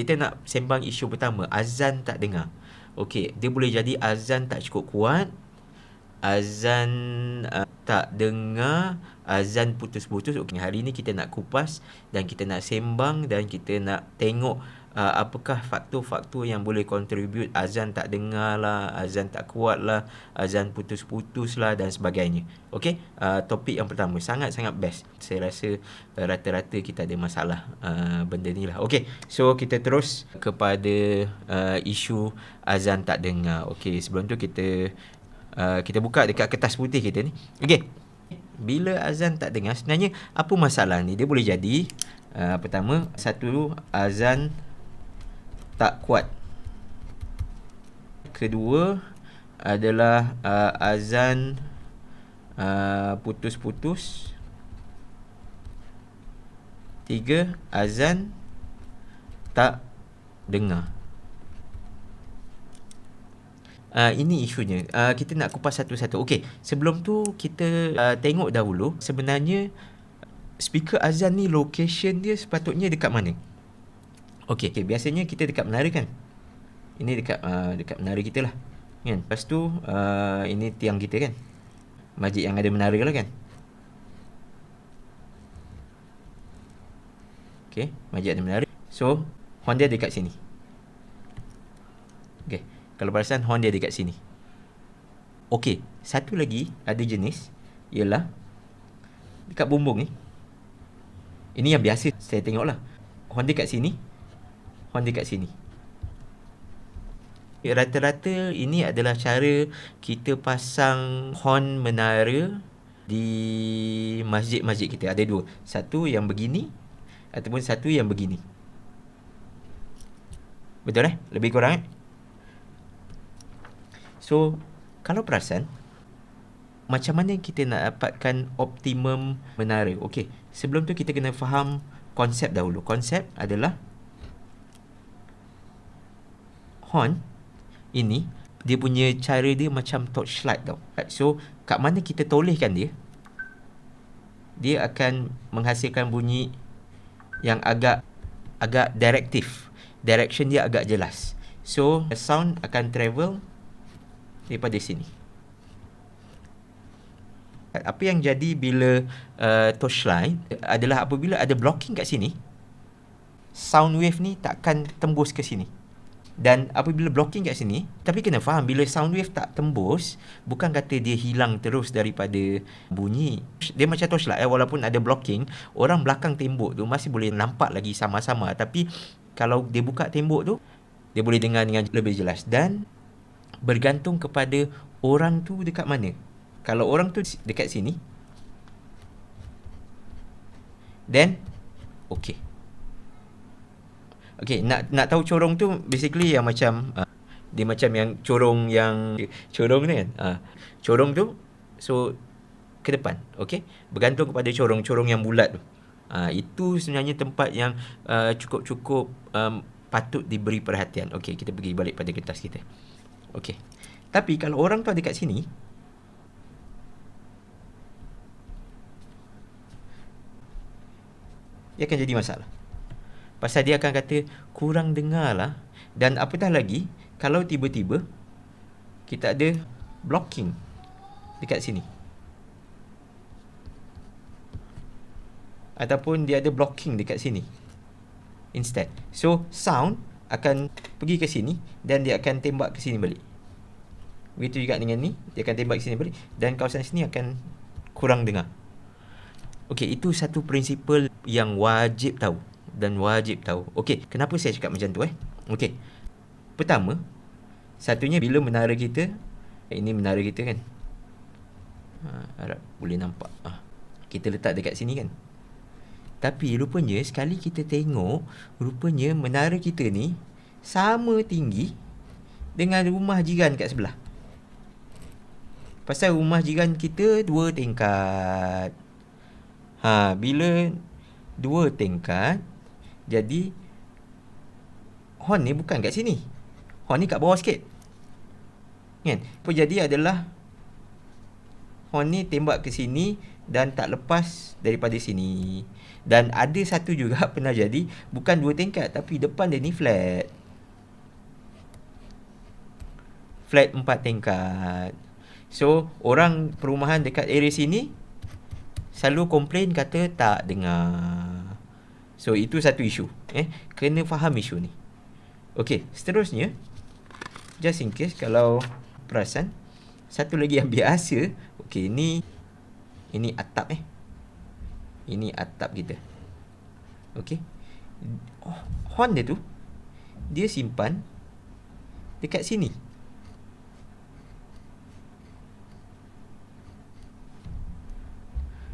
Kita nak sembang isu pertama, azan tak dengar. Okey, dia boleh jadi azan tak cukup kuat, azan tak dengar, azan putus-putus. Okey, hari ni kita nak kupas dan kita nak sembang dan kita nak tengok apakah faktor-faktor yang boleh contribute azan tak dengar lah, azan tak kuat lah, azan putus-putus lah dan sebagainya. Okey, topik yang pertama sangat-sangat best. Saya rasa rata-rata kita ada masalah benda ni lah. Okey, so kita terus kepada isu azan tak dengar. Okey, sebelum tu kita buka dekat kertas putih kita ni. Okey, bila azan tak dengar, sebenarnya apa masalah ni? Dia boleh jadi pertama, satu, azan tak kuat. Kedua adalah azan putus-putus. Tiga, azan tak dengar. Ini isunya. Kita nak kupas satu-satu. Okey, sebelum tu kita tengok dahulu sebenarnya speaker azan ni location dia sepatutnya dekat mana? Okey, biasanya kita dekat menara kan? Ini dekat menara kita lah. Kan? Lepas tu ini tiang kita kan? Masjid yang ada menara lah kan? Okey, masjid ada menara. So, horn dia dekat sini. Okey, kalau perasan horn dia dekat sini. Okey, satu lagi ada jenis ialah dekat bumbung ni. Ini yang biasa saya tengok lah. Horn dia kat sini, horn dia kat sini. Rata-rata ini adalah cara kita pasang horn menara di masjid-masjid kita. Ada dua. Satu yang begini ataupun satu yang begini. Betul Lebih kurang So, kalau perasan, macam mana kita nak dapatkan optimum menara? Okey, sebelum tu kita kena faham konsep dahulu. Konsep adalah horn ini, dia punya cara dia macam torchlight tau. So, kat mana kita tolehkan dia, dia akan menghasilkan bunyi yang agak direction dia agak jelas. So, the sound akan travel daripada sini. Apa yang jadi bila torchlight adalah apabila ada blocking kat sini, sound wave ni takkan tembus ke sini. Dan apabila blocking kat sini, tapi kena faham, bila sound wave tak tembus, bukan kata dia hilang terus daripada bunyi. Dia macam torchlight, walaupun ada blocking, orang belakang tembok tu masih boleh nampak lagi sama-sama. Tapi kalau dia buka tembok tu, dia boleh dengar dengan lebih jelas. Dan bergantung kepada orang tu dekat mana. Kalau orang tu dekat sini, then okay. Okay, nak tahu corong tu basically yang macam dia macam yang corong ni kan. Corong tu so ke depan, okay? Bergantung kepada corong yang bulat tu. Itu sebenarnya tempat yang cukup patut diberi perhatian. Okay, kita pergi balik pada kertas kita. Okay. Tapi kalau orang tu ada kat sini, dia akan jadi masalah. Pasal dia akan kata kurang dengar lah. Dan apatah lagi kalau tiba-tiba kita ada blocking dekat sini, ataupun dia ada blocking dekat sini instead. So sound akan pergi ke sini dan dia akan tembak ke sini balik. Begitu juga dengan ni, dia akan tembak ke sini balik dan kawasan sini akan kurang dengar. Okey, itu satu prinsipal yang wajib tahu. Okey, kenapa saya cakap macam tu Okey. Pertama, satunya bila menara kita, ini menara kita kan. Harap boleh nampak. Kita letak dekat sini kan. Tapi rupanya sekali kita tengok, rupanya menara kita ni sama tinggi dengan rumah jiran kat sebelah. Pasal rumah jiran kita 2 tingkat. Bila 2 tingkat, jadi horn ni bukan kat sini. Horn ni kat bawah sikit. Kan? Apa jadi adalah horn ni tembak ke sini dan tak lepas daripada sini. Dan ada satu juga pernah jadi, bukan 2 tingkat tapi depan dia ni flat. Flat 4 tingkat. So, orang perumahan dekat area sini selalu komplain kata tak dengar. So, itu satu isu. Kena faham isu ni. Okey, seterusnya, just in case kalau perasan, satu lagi yang biasa, okey, ini atap Ini atap kita. Okey. Horn dia tu, dia simpan dekat sini.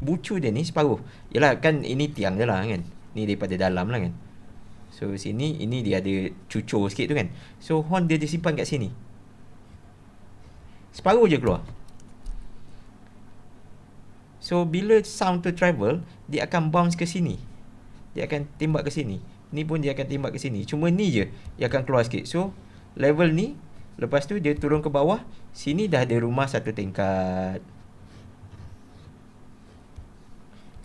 Bucu dia ni separuh. Yalah, kan ini tiang je lah kan. Ni daripada dalam lah kan. So, sini, ini dia ada cucur sikit tu kan. So, horn dia simpan kat sini. Separuh je keluar. So, bila sound tu travel, dia akan bounce ke sini. Dia akan tembak ke sini. Ni pun dia akan tembak ke sini. Cuma ni je yang akan keluar sikit. So, level ni, lepas tu dia turun ke bawah. Sini dah ada rumah 1 tingkat.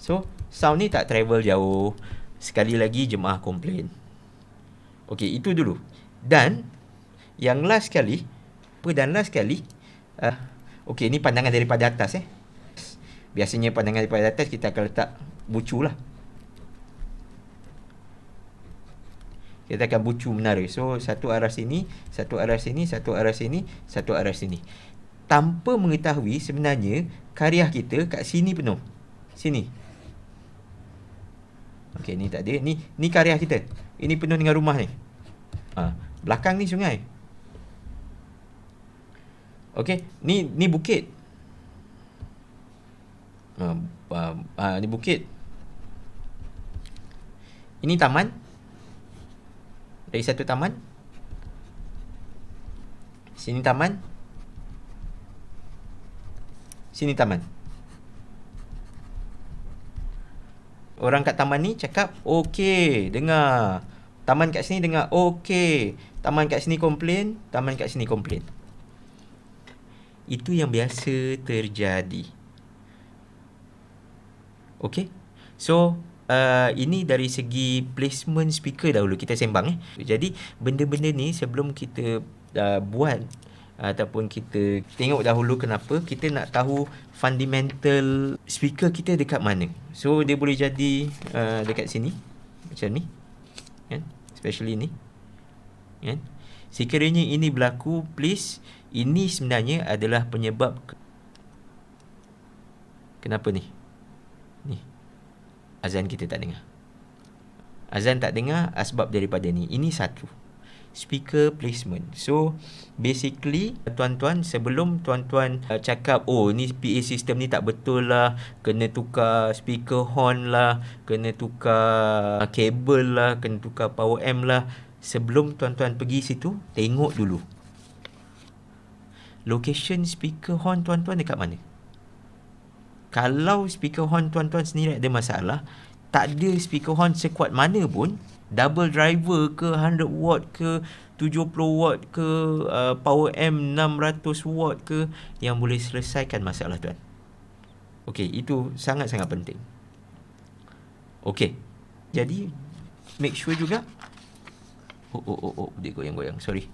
So, sound ni tak travel jauh. Sekali lagi jemaah komplain. Okey, itu dulu. Dan, yang last sekali, okey, ni pandangan daripada atas Biasanya pandangan daripada atas kita akan letak bucu lah. Kita akan bucu menara. So, satu arah sini, satu arah sini, satu arah sini, satu arah sini. Tanpa mengetahui sebenarnya kariah kita kat sini penuh. Sini. Okey, ni tak ada. Ni kariah kita. Ini penuh dengan rumah ni. Belakang ni sungai. Okey, ni bukit. Ni bukit. Ini taman. Dari satu taman. Sini taman. Sini taman. Orang kat taman ni cakap, okey, dengar. Taman kat sini dengar, okey. Taman kat sini komplain, taman kat sini komplain. Itu yang biasa terjadi. Okay. So, ini dari segi placement speaker dahulu kita sembang. Jadi, benda-benda ni sebelum kita buat ataupun kita tengok dahulu kenapa, kita nak tahu fundamental speaker kita dekat mana. So, dia boleh jadi dekat sini. Macam ni. Kan? Especially ni. Kan? Sekiranya ini berlaku, please, ini sebenarnya adalah penyebab kenapa ni? Azan kita tak dengar. Azan tak dengar sebab daripada ni. Ini satu. Speaker placement. So, basically, tuan-tuan, sebelum tuan-tuan cakap, ni PA system ni tak betul lah, kena tukar speaker horn lah, kena tukar kabel lah, kena tukar power amp lah, sebelum tuan-tuan pergi situ, tengok dulu. Location speaker horn tuan-tuan dekat mana? Kalau speaker horn tuan-tuan sendiri ada masalah, tak ada speaker horn sekuat mana pun, double driver ke, 100 watt ke, 70 watt ke, power amp 600 watt ke, yang boleh selesaikan masalah tuan. Okey, itu sangat-sangat penting. Okey, jadi make sure juga. Dia goyang-goyang, sorry.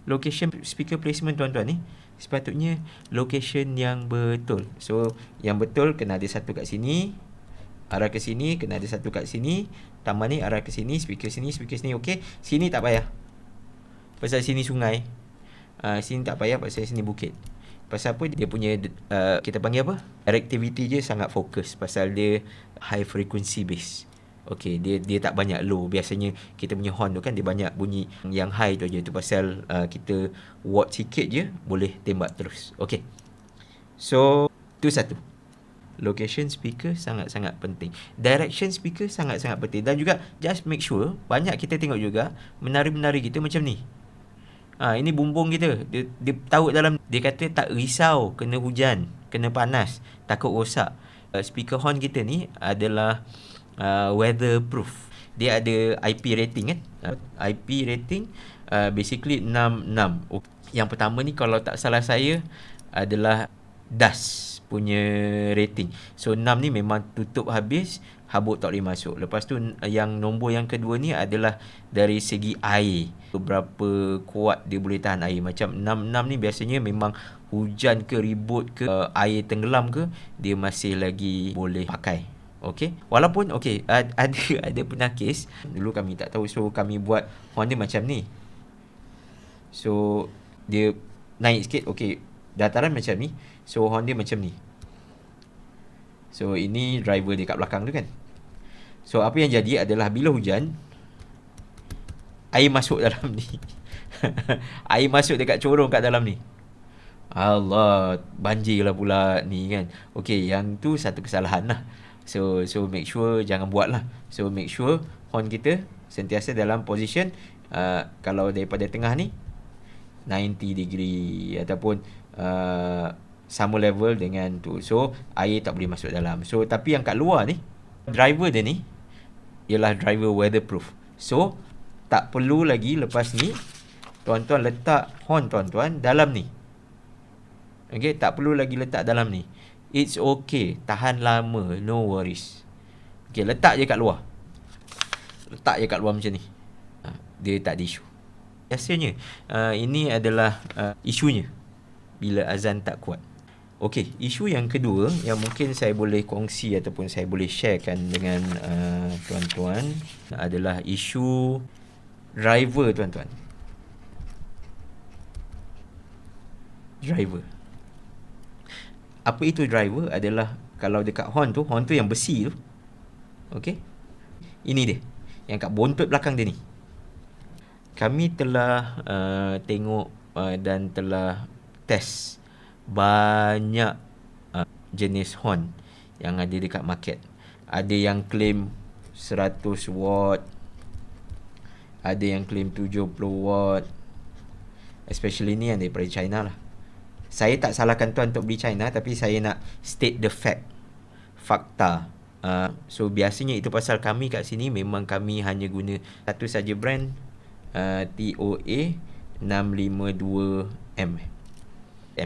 Location speaker placement tuan-tuan ni sepatutnya location yang betul. So, yang betul kena ada satu kat sini, arah ke sini, kena ada satu kat sini, taman ni arah ke sini, speaker sini, okey. Sini tak payah, pasal sini sungai. Sini tak payah, pasal sini bukit. Pasal apa? Dia punya kita panggil apa? Directivity dia sangat fokus, pasal dia high frequency base. Okey, dia tak banyak low. Biasanya kita punya horn tu kan dia banyak bunyi yang high tu aja. Tu pasal kita watt sikit je boleh tembak terus. Okey. So, tu satu. Location speaker sangat-sangat penting. Direction speaker sangat-sangat penting. Dan juga just make sure, banyak kita tengok juga menari-menari kita macam ni. Ini bumbung kita. Dia tahu dalam, dia kata tak risau kena hujan, kena panas, takut rosak. Speaker horn kita ni adalah weatherproof. Dia ada IP rating kan. IP rating basically 66. Yang pertama ni kalau tak salah saya adalah DAS punya rating. So 6 ni memang tutup habis, habuk tak boleh masuk. Lepas tu yang nombor yang kedua ni adalah dari segi air. Berapa kuat dia boleh tahan air. Macam 6 ni biasanya memang hujan ke ribut ke air tenggelam ke, dia masih lagi boleh pakai. Okey. Walaupun okey, ada pernah kes dulu kami tak tahu, so kami buat horn dia macam ni. So dia naik sikit, okey, dataran macam ni. So horn dia macam ni. So ini driver dia kat belakang tu kan. So apa yang jadi adalah bila hujan, air masuk dalam ni. Air masuk dekat corong kat dalam ni. Allah, banjir lah pula ni kan. Okey, yang tu satu kesalahan lah. So make sure jangan buat lah. So make sure horn kita sentiasa dalam position kalau daripada tengah ni 90 degree ataupun sama level dengan tu. So air tak boleh masuk dalam. So tapi yang kat luar ni, driver dia ni ialah driver weatherproof. So tak perlu lagi lepas ni tuan-tuan letak horn tuan-tuan dalam ni. Okay, tak perlu lagi letak dalam ni. It's okay, tahan lama, no worries. Okay, letak je kat luar. Letak je kat luar macam ni. Dia tak ada isu. Biasanya ini adalah isunya bila azan tak kuat. Okey, isu yang kedua yang mungkin saya boleh kongsi ataupun saya boleh sharekan dengan tuan-tuan adalah isu driver tuan-tuan. Driver. Apa itu driver? Adalah kalau dekat horn tu yang besi tu. Okey. Ini dia. Yang kat bontot belakang dia ni. Kami telah tengok dan telah test banyak jenis horn yang ada dekat market. Ada yang claim 100 watt, ada yang claim 70 watt. Especially ni yang daripada China lah. Saya tak salahkan tuan untuk beli China, tapi saya nak state the fact, fakta. So biasanya itu pasal kami kat sini memang kami hanya guna satu saja brand, TOA 652M.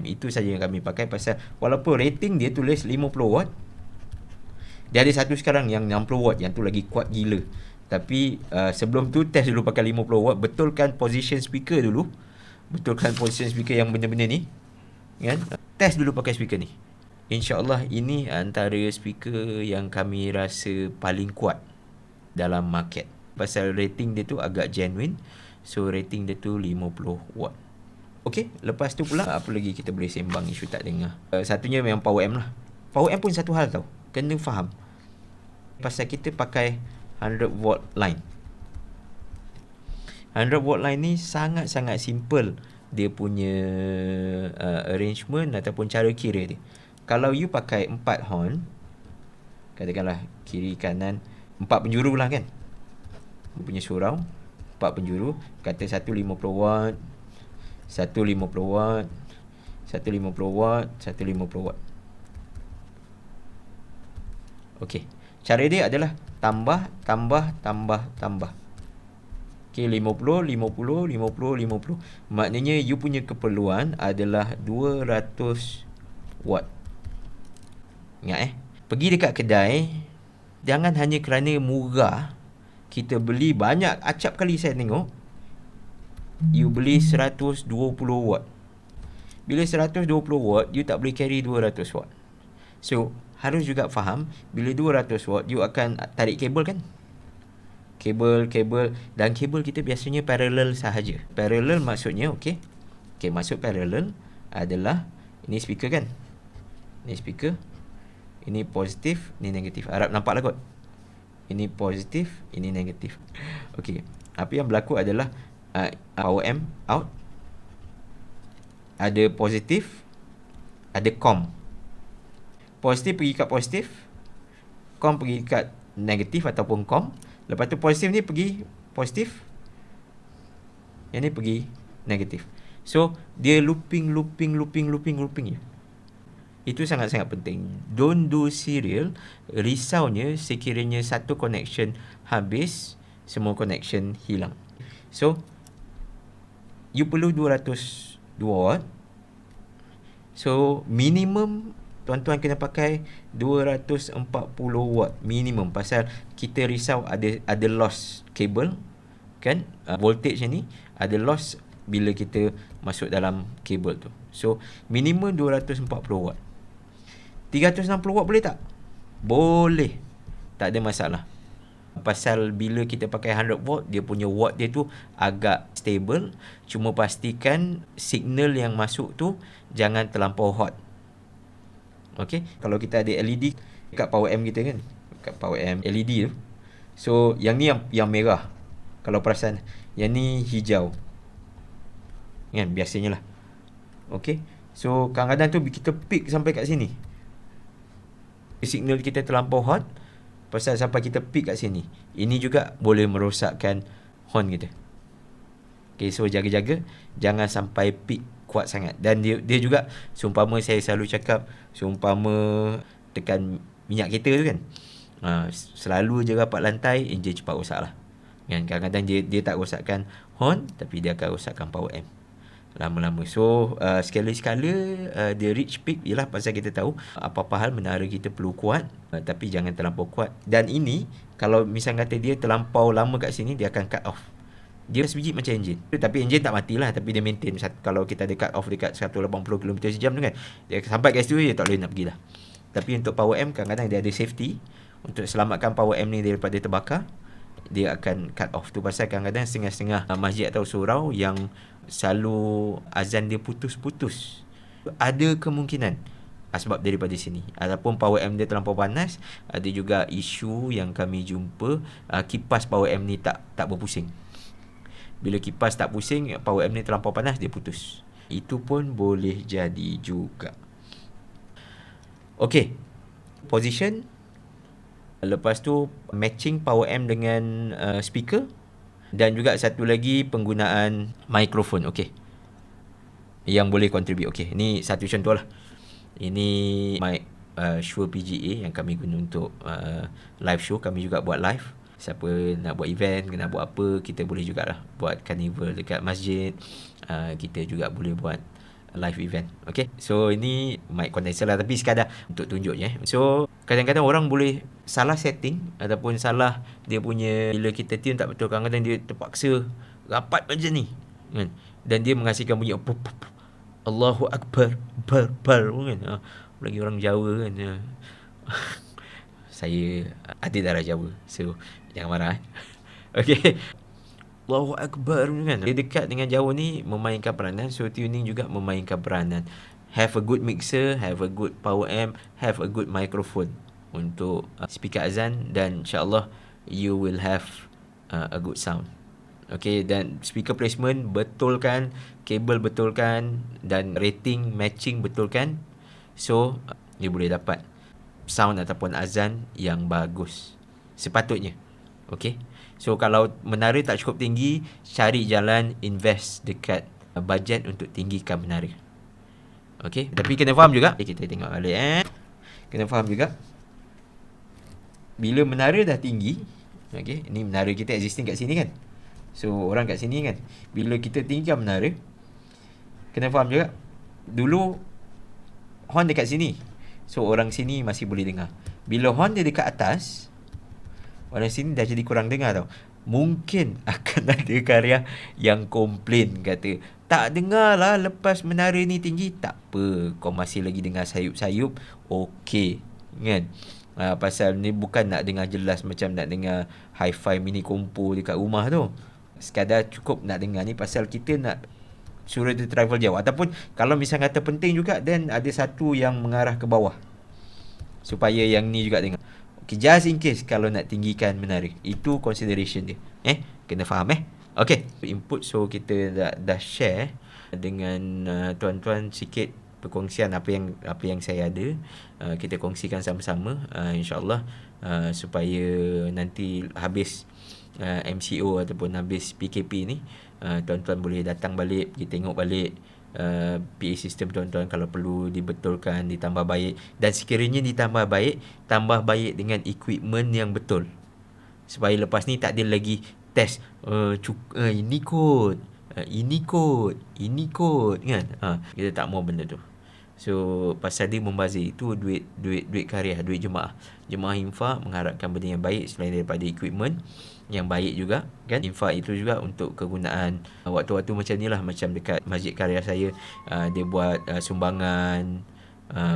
Itu saja yang kami pakai pasal walaupun rating dia tulis 50 watt, dia ada satu sekarang yang 60 watt, yang tu lagi kuat gila. Tapi sebelum tu test dulu pakai 50 watt, betulkan position speaker dulu. Betulkan position speaker yang benda-benda ni kan? Test dulu pakai speaker ni. InsyaAllah ini antara speaker yang kami rasa paling kuat dalam market. Pasal rating dia tu agak genuine. So rating dia tu 50 watt. Okey, lepas tu pula apa lagi kita boleh sembang isu tak dengar. Satunya memang power amp lah. Power amp pun satu hal tau. Kena faham. Pasal kita pakai 100 watt line. 100 watt line ni sangat-sangat simple dia punya arrangement ataupun cara kira dia. Kalau you pakai 4 horn, katakanlah kiri kanan 4 penjuru lah kan, you punya surau 4 penjuru, kata 150 watt, 150 watt, 150 watt, 150 watt. Okey, cara dia adalah tambah. Okay, 50. Maknanya you punya keperluan adalah 200 watt. Ingat pergi dekat kedai, jangan hanya kerana murah kita beli banyak. Acap kali saya tengok you beli 120 watt. Bila 120 watt, you tak boleh carry 200 watt. So harus juga faham, bila 200 watt you akan tarik kabel kan. Kabel dan kabel kita biasanya parallel sahaja. Parallel maksudnya okey, masuk parallel adalah ini speaker kan. Ini speaker. Ini positif, ini negatif. Harap nampak lah kot. Ini positif, ini negatif. Okey. Apa yang berlaku adalah power amp out. Ada positif, ada com. Positif pergi kat positif, com pergi kat negatif ataupun com. Lepas tu positif ni pergi positif, yang ni pergi negatif. So dia looping je. Itu sangat-sangat penting. Don't do serial. Risaunya sekiranya satu connection habis, semua connection hilang. So you perlu 200 watt. So minimum tuan-tuan kena pakai 240 watt minimum, pasal kita risau ada loss kabel kan, voltage ni ada loss bila kita masuk dalam kabel tu. So minimum 240 watt. 360 watt boleh tak? Boleh, tak ada masalah. Pasal bila kita pakai 100 watt, dia punya watt dia tu agak stable. Cuma pastikan signal yang masuk tu jangan terlampau hot. Okay, kalau kita ada LED kat power amp kita kan, kat power amp LED tu, so yang ni yang merah, kalau perasan, yang ni hijau kan, biasanya lah. Okay, so kadang-kadang tu kita peak sampai kat sini, signal kita terlampau hot, pasal sampai kita peak kat sini, ini juga boleh merosakkan horn kita. Okay, so jaga-jaga jangan sampai peak kuat sangat. Dan dia juga, seumpama saya selalu cakap, seumpama tekan minyak kereta tu kan, selalu je rapat lantai, enjin cepat rosak lah kan. Kadang-kadang dia tak rosakkan horn, tapi dia akan rosakkan power amp lama-lama. So sekala-sekala dia reach peak ialah pasal kita tahu apa-apa hal menara kita perlu kuat, tapi jangan terlampau kuat. Dan ini kalau misal kata dia terlampau lama kat sini, dia akan cut off. Dia sebiji macam enjin, tapi enjin tak matilah, tapi dia maintain. Kalau kita ada cut off dekat 180 km sejam tu kan, dia sampai kat situ dia tak boleh nak pergi lah. Tapi untuk power amp kadang-kadang dia ada safety untuk selamatkan power amp ni daripada terbakar. Dia akan cut off tu, pasal kadang-kadang setengah-setengah masjid atau surau yang selalu azan dia putus-putus, ada kemungkinan sebab daripada sini. Ataupun power amp dia terlampau panas. Ada juga isu yang kami jumpa, kipas power amp ni tak berpusing. Bila kipas tak pusing, power amp ni terlampau panas, dia putus. Itu pun boleh jadi juga. Okay, position. Lepas tu matching power amp dengan speaker. Dan juga satu lagi penggunaan mikrofon. Okay, yang boleh contribute. Okay, ni satu contoh lah. Ini mic Shure PGA yang kami guna untuk live show. Kami juga buat live. Siapa nak buat event, nak buat apa, kita boleh jugalah buat carnival dekat masjid. Kita juga boleh buat live event. Okay, so ini mic condenser lah, tapi sekadar untuk tunjuk je. So kadang-kadang orang boleh salah setting ataupun salah dia punya, bila kita tune tak betul, kadang-kadang dia terpaksa rapat macam ni kan, dan dia menghasilkan bunyi Allahu Akbar bar kan. Lagi orang Jawa kan. Saya ada darah Jawa, so jangan marah. Okay, Allahu Akbar kan. Dia dekat dengan Jawa ni memainkan peranan. So tuning juga memainkan peranan. Have a good mixer, have a good power amp, have a good microphone untuk speaker azan, dan insyaAllah you will have a good sound. Okay, dan speaker placement betulkan, kabel betulkan, dan rating matching betulkan. So you boleh dapat sound ataupun azan yang bagus sepatutnya. Okay, so kalau menara tak cukup tinggi, cari jalan invest dekat bajet untuk tinggikan menara. Okay, tapi kena faham juga, kita tengok balik kena faham juga, bila menara dah tinggi, okay, ni menara kita existing kat sini kan, so orang kat sini kan, bila kita tinggikan menara, kena faham juga, dulu horn dekat sini, so orang sini masih boleh dengar. Bila horn dia dekat atas, orang sini dah jadi kurang dengar tau. Mungkin akan ada karya yang komplain, kata tak dengar lah lepas menara ni tinggi. Tak apa, kau masih lagi dengar sayup-sayup, okey kan. Pasal ni bukan nak dengar jelas macam nak dengar hi-fi mini kompo dekat rumah tu. Sekadar cukup nak dengar ni, pasal kita nak suruh dia travel jauh. Ataupun kalau misal kata penting juga, dan ada satu yang mengarah ke bawah, supaya yang ni juga dengar. Okay, just in case kalau nak tinggikan menara. Itu consideration dia. Kena faham Okay, input. So kita dah share dengan tuan-tuan sikit perkongsian apa yang saya ada. Kita kongsikan sama-sama, insyaAllah, supaya nanti habis MCO ataupun habis PKP ni, tuan-tuan boleh datang balik, pergi tengok balik PA system tuan-tuan, kalau perlu dibetulkan, ditambah baik. Dan sekiranya ditambah baik, tambah baik dengan equipment yang betul, supaya lepas ni tak ada lagi test ini kod kan. Kita tak mau benda tu. So pasal dia membazir, itu duit karya, duit jemaah. Jemaah infak mengharapkan benda yang baik selain daripada equipment yang baik juga kan. Infak itu juga untuk kegunaan waktu-waktu macam ni lah, macam dekat masjid karya saya, dia buat sumbangan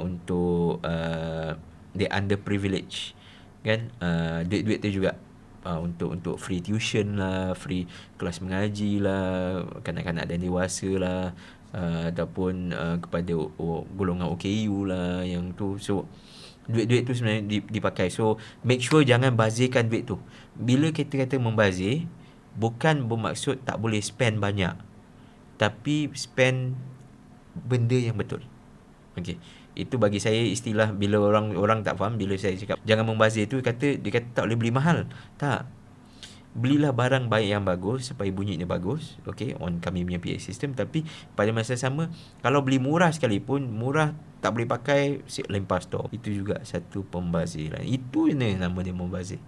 untuk the underprivileged kan. Duit-duit tu juga untuk free tuition lah, free kelas mengaji lah, kanak-kanak dan dewasa lah, ataupun kepada golongan OKU lah yang tu. So duit-duit tu sebenarnya dipakai. So make sure jangan bazirkan duit tu. Bila kita kata membazir, bukan bermaksud tak boleh spend banyak, tapi spend benda yang betul. Okey. Itu bagi saya istilah, bila orang tak faham bila saya cakap jangan membazir tu, dia kata tak boleh beli mahal. Tak. Belilah barang baik yang bagus supaya bunyinya bagus, okey, on kami punya PA system. Tapi pada masa sama, kalau beli murah sekalipun, murah tak boleh pakai, lempar stok. Itu juga satu pembaziran. Itu nama dia membazir.